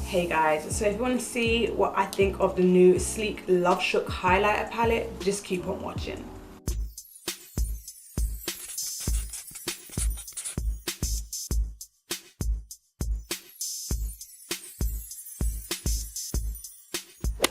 Hey guys, so if you want to see what I think of the new Sleek Love Shook highlighter palette, just keep on watching.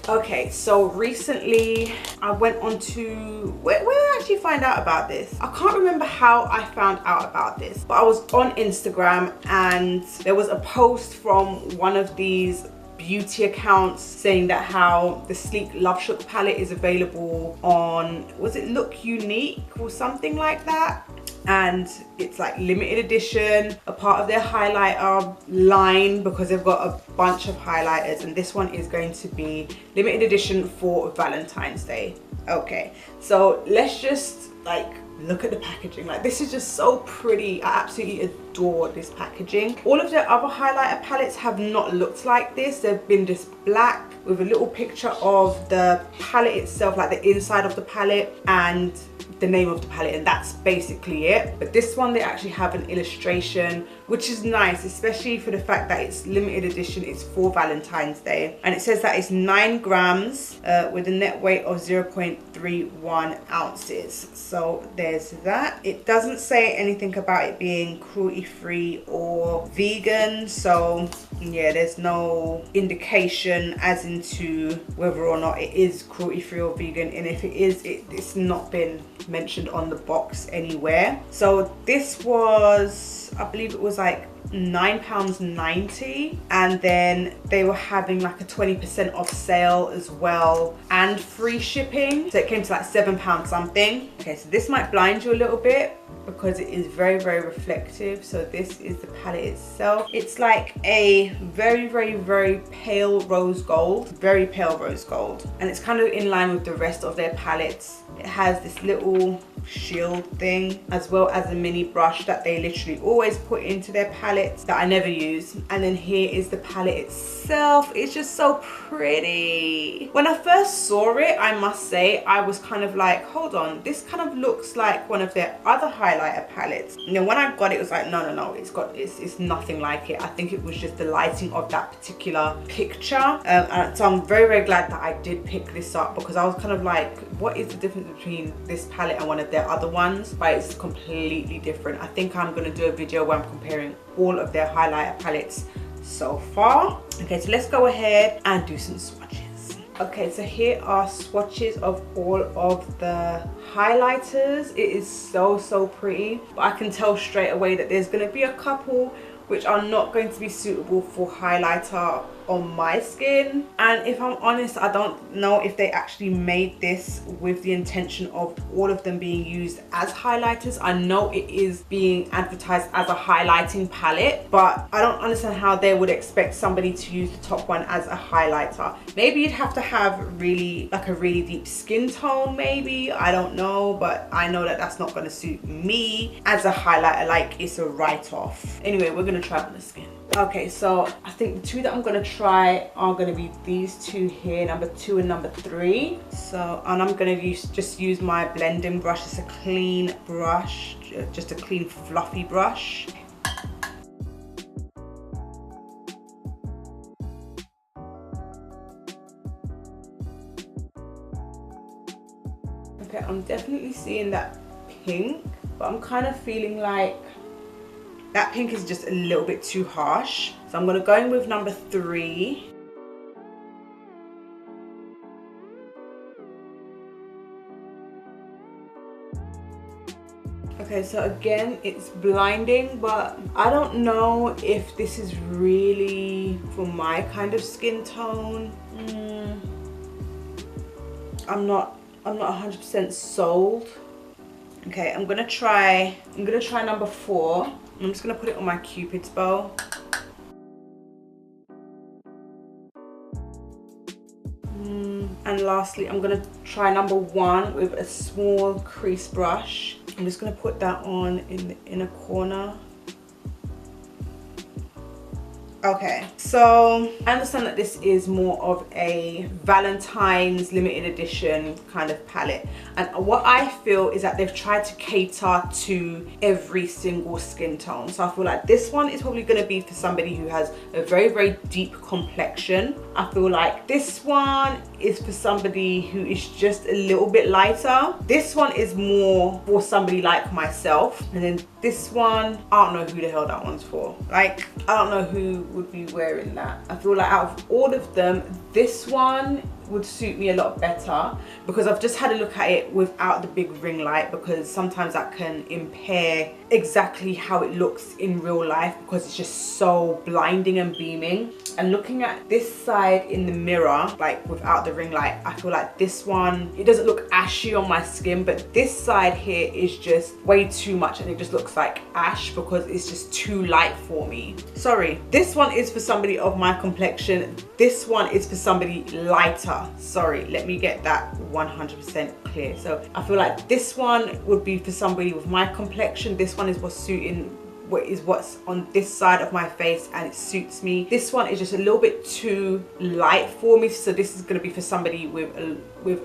Okay, so recently I went on to, where did I actually find out about this? I can't remember how I found out about this, but I was on Instagram and there was a post from one of these beauty accounts saying that how the Sleek Love Shook palette is available on, was it Look Unique or something like that? And it's like limited edition, a part of their highlighter line, because they've got a bunch of highlighters, and this one is going to be limited edition for Valentine's Day. Okay, so let's just like look at the packaging. Like, this is just so pretty. I absolutely adore this packaging. All of their other highlighter palettes have not looked like this. They've been just black with a little picture of the palette itself, like the inside of the palette and the name of the palette, and that's basically it. But this one, they actually have an illustration, which is nice, especially for the fact that it's limited edition. It's for Valentine's Day, and it says that it's 9 grams with a net weight of 0.31 ounces. So there's that. It doesn't say anything about it being cruelty free or vegan, so yeah, there's no indication as into whether or not it is cruelty free or vegan, and if it is, it's not been mentioned on the box anywhere. So this was, I believe it was like £9.90, and then they were having like a 20% off sale as well and free shipping, so it came to like £7 something. Okay, so this might blind you a little bit because it is very, very reflective. So this is the palette itself. It's like a very, very, very pale rose gold, very pale rose gold, and it's kind of in line with the rest of their palettes. It has this little shield thing, as well as a mini brush that they literally always put into their palettes that I never use. And then here is the palette itself. It's just so pretty. When I first saw it, I must say, I was kind of like, hold on, this kind of looks like one of their other highlighter palettes. You know, when I got it, it was like, no, it's nothing like it. I think it was just the lighting of that particular picture. And so I'm very, very glad that I did pick this up, because I was kind of like, what is the difference between this palette and one of their other ones? But it's completely different. I think I'm going to do a video where I'm comparing all of their highlighter palettes so far. Okay, so let's go ahead and do some swatches. Okay, so here are swatches of all of the highlighters. It is so pretty, but I can tell straight away that there's going to be a couple which are not going to be suitable for highlighter on my skin. And if I'm honest, I don't know if they actually made this with the intention of all of them being used as highlighters. I know it is being advertised as a highlighting palette, but I don't understand how they would expect somebody to use the top one as a highlighter. Maybe you'd have to have really like a really deep skin tone, maybe, I don't know, but I know that that's not going to suit me as a highlighter. Like, it's a write-off. Anyway, we're going to try it on the skin. Okay, so I think the two that I'm going to try are going to be these two here, number 2 and number 3. So, and I'm going to just use my blending brush. It's a clean brush, just a clean fluffy brush. Okay, I'm definitely seeing that pink, but I'm kind of feeling like that pink is just a little bit too harsh. So I'm going to go in with number 3. Okay, so again, it's blinding, but I don't know if this is really for my kind of skin tone. I'm not 100% sold. Okay, I'm gonna try number 4. I'm just gonna put it on my Cupid's bow. And lastly, I'm gonna try number 1 with a small crease brush. I'm just gonna put that on in the inner corner. Okay, so I understand that this is more of a Valentine's limited edition kind of palette, and what I feel is that they've tried to cater to every single skin tone. So I feel like this one is probably going to be for somebody who has a very, very deep complexion. I feel like this one is for somebody who is just a little bit lighter. This one is more for somebody like myself, and then this one, I don't know who the hell that one's for. Like, I don't know who would be wearing that. I feel like out of all of them, this one would suit me a lot better, because I've just had a look at it without the big ring light, because sometimes that can impair exactly how it looks in real life, because it's just so blinding and beaming. And looking at this side in the mirror, like without the ring light, I feel like this one, it doesn't look ashy on my skin, but this side here is just way too much, and it just looks like ash because it's just too light for me. Sorry, this one is for somebody of my complexion. This one is for somebody lighter. Sorry, let me get that 100% clear. So I feel like this one would be for somebody with my complexion. This one is what's on this side of my face, and it suits me. This one is just a little bit too light for me, so this is going to be for somebody with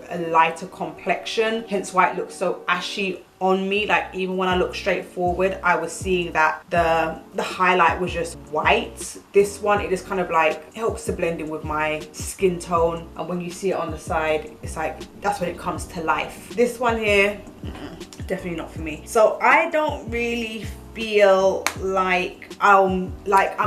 a lighter complexion, hence why it looks so ashy on me. Like, even when I look straight forward, I was seeing that the highlight was just white. This one, it just kind of like helps to blend in with my skin tone, and when you see it on the side, it's like that's when it comes to life. This one here, definitely not for me. So I don't really feel like I'm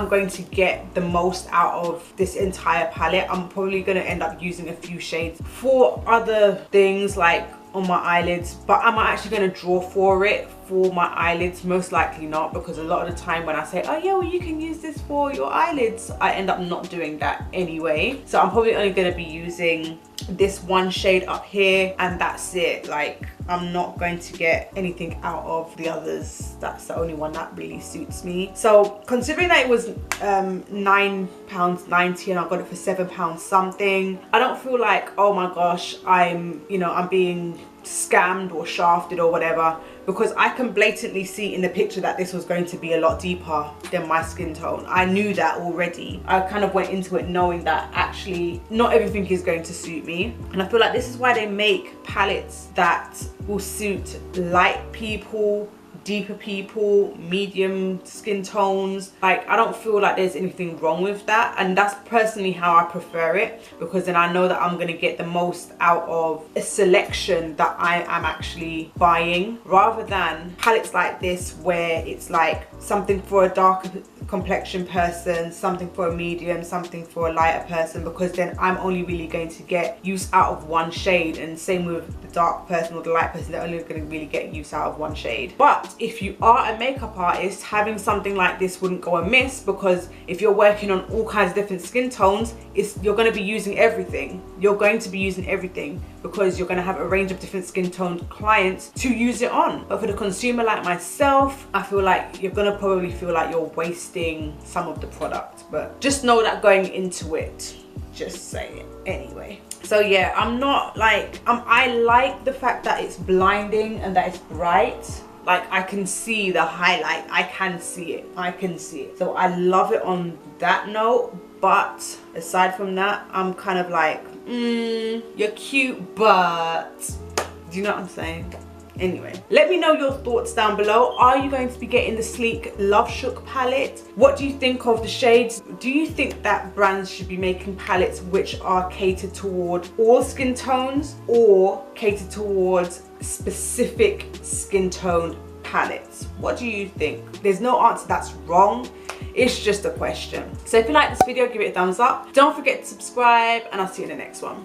going to get the most out of this entire palette. I'm probably going to end up using a few shades for other things, like on my eyelids, but am I actually going to draw for it for my eyelids? Most likely not, because a lot of the time when I say, oh yeah, well you can use this for your eyelids, I end up not doing that anyway. So I'm probably only going to be using this one shade up here, and that's it. Like, I'm not going to get anything out of the others. That's the only one that really suits me. So considering that it was £9.90 and I got it for £7 something, I don't feel like, oh my gosh, I'm being scammed or shafted or whatever, because I can blatantly see in the picture that this was going to be a lot deeper than my skin tone. I knew that already. I kind of went into it knowing that actually not everything is going to suit me, and I feel like this is why they make palettes that will suit light people, deeper people, medium skin tones. Like, I don't feel like there's anything wrong with that, and that's personally how I prefer it, because then I know that I'm going to get the most out of a selection that I am actually buying, rather than palettes like this where it's like something for a darker complexion person, something for a medium, something for a lighter person, because then I'm only really going to get use out of one shade, and same with the dark person or the light person, they're only going to really get use out of one shade. But if you are a makeup artist, having something like this wouldn't go amiss, because if you're working on all kinds of different skin tones, you're going to be using everything. You're going to be using everything, because you're going to have a range of different skin toned clients to use it on. But for the consumer like myself, I feel like you're going to probably feel like you're wasting some of the product. But just know that going into it, just say it anyway. So yeah, I'm not like, I like the fact that it's blinding and that it's bright. Like, I can see the highlight, I can see it. So I love it on that note. But aside from that, I'm kind of like, you're cute, but do you know what I'm saying? Anyway, let me know your thoughts down below. Are you going to be getting the sleek Love Shook palette? What do you think of the shades? Do you think that brands should be making palettes which are catered toward all skin tones, or catered towards specific skin tone palettes? What do you think? There's no answer that's wrong. It's just a question. So if you like this video, give it a thumbs up. Don't forget to subscribe, and I'll see you in the next one.